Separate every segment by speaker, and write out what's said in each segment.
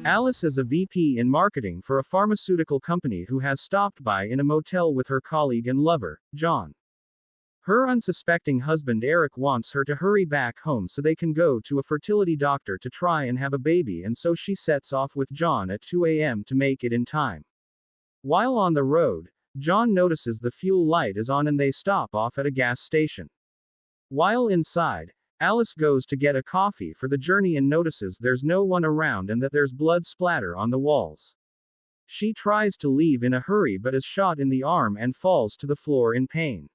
Speaker 1: Alice is a VP in marketing for a pharmaceutical company who has stopped by in a motel with her colleague and lover, John. Her unsuspecting husband Eric wants her to hurry back home so they can go to a fertility doctor to try and have a baby, and so she sets off with John at 2 a.m. to make it in time. While on the road, John notices the fuel light is on and they stop off at a gas station. While inside, Alice goes to get a coffee for the journey and notices there's no one around and that there's blood splatter on the walls. She tries to leave in a hurry but is shot in the arm and falls to the floor in pain.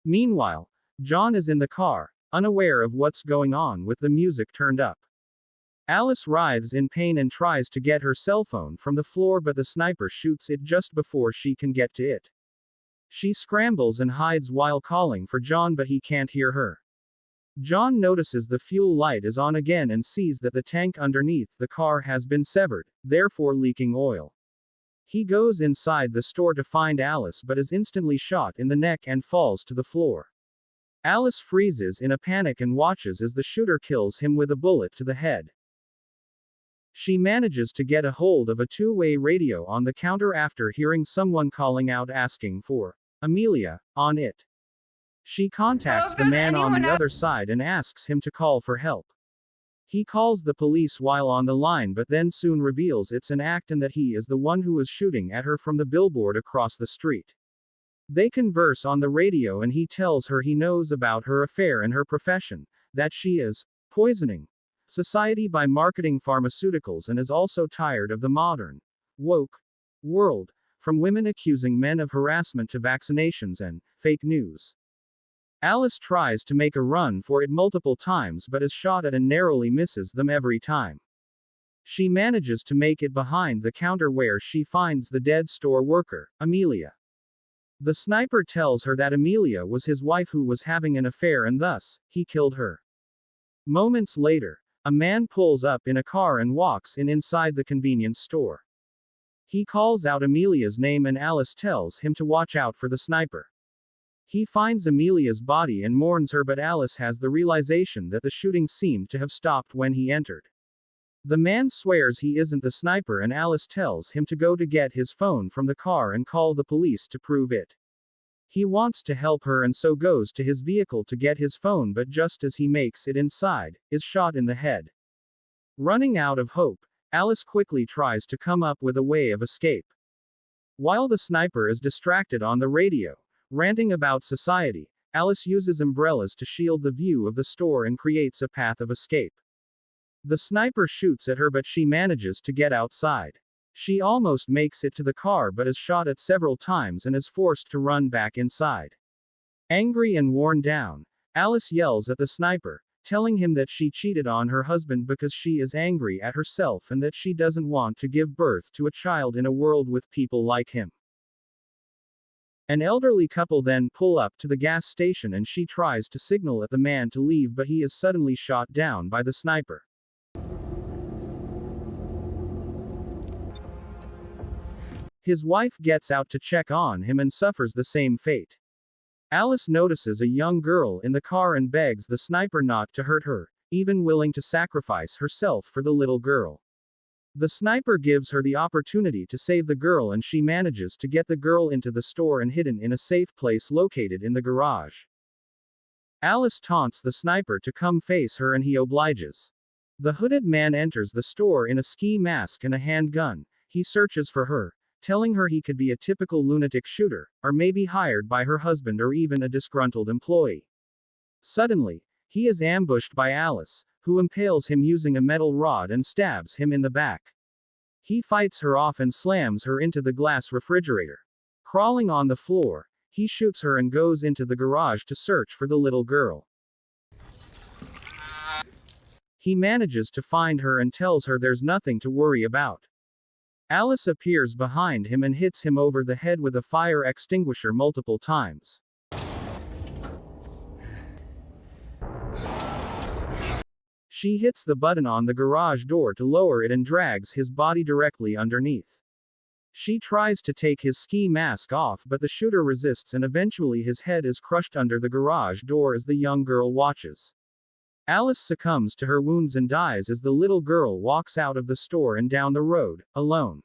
Speaker 1: Meanwhile, John is in the car, unaware of what's going on with the music turned up. Alice writhes in pain and tries to get her cell phone from the floor, but the sniper shoots it just before she can get to it. She scrambles and hides while calling for John, but he can't hear her. John notices the fuel light is on again and sees that the tank underneath the car has been severed, therefore leaking oil. He goes inside the store to find Alice but is instantly shot in the neck and falls to the floor. Alice freezes in a panic and watches as the shooter kills him with a bullet to the head. She manages to get a hold of a two-way radio on the counter after hearing someone calling out asking for Amelia on it. She contacts the man on the other side and asks him to call for help. He calls the police while on the line but then soon reveals it's an act and that he is the one who was shooting at her from the billboard across the street. They converse on the radio and he tells her he knows about her affair and her profession, that she is poisoning society by marketing pharmaceuticals and is also tired of the modern, woke world, from women accusing men of harassment to vaccinations and fake news. Alice tries to make a run for it multiple times but is shot at and narrowly misses them every time. She manages to make it behind the counter where she finds the dead store worker, Amelia. The sniper tells her that Amelia was his wife who was having an affair and thus, he killed her. Moments later, a man pulls up in a car and walks inside the convenience store. He calls out Amelia's name and Alice tells him to watch out for the sniper. He finds Amelia's body and mourns her, but Alice has the realization that the shooting seemed to have stopped when he entered. The man swears he isn't the sniper and Alice tells him to go to get his phone from the car and call the police to prove it. He wants to help her and so goes to his vehicle to get his phone, but just as he makes it inside, is shot in the head. Running out of hope, Alice quickly tries to come up with a way of escape. While the sniper is distracted on the radio, ranting about society, Alice uses umbrellas to shield the view of the store and creates a path of escape. The sniper shoots at her but she manages to get outside. She almost makes it to the car but is shot at several times and is forced to run back inside. Angry and worn down, Alice yells at the sniper, telling him that she cheated on her husband because she is angry at herself and that she doesn't want to give birth to a child in a world with people like him. An elderly couple then pull up to the gas station and she tries to signal at the man to leave, but he is suddenly shot down by the sniper. His wife gets out to check on him and suffers the same fate. Alice notices a young girl in the car and begs the sniper not to hurt her, even willing to sacrifice herself for the little girl. The sniper gives her the opportunity to save the girl and she manages to get the girl into the store and hidden in a safe place located in the garage. Alice taunts the sniper to come face her and he obliges. The hooded man enters the store in a ski mask and a handgun. He searches for her, telling her he could be a typical lunatic shooter, or maybe hired by her husband or even a disgruntled employee. Suddenly, he is ambushed by Alice, who impales him using a metal rod and stabs him in the back. He fights her off and slams her into the glass refrigerator. Crawling on the floor, he shoots her and goes into the garage to search for the little girl. He manages to find her and tells her there's nothing to worry about. Alice appears behind him and hits him over the head with a fire extinguisher multiple times. She hits the button on the garage door to lower it and drags his body directly underneath. She tries to take his ski mask off but the shooter resists and eventually his head is crushed under the garage door as the young girl watches. Alice succumbs to her wounds and dies as the little girl walks out of the store and down the road, alone.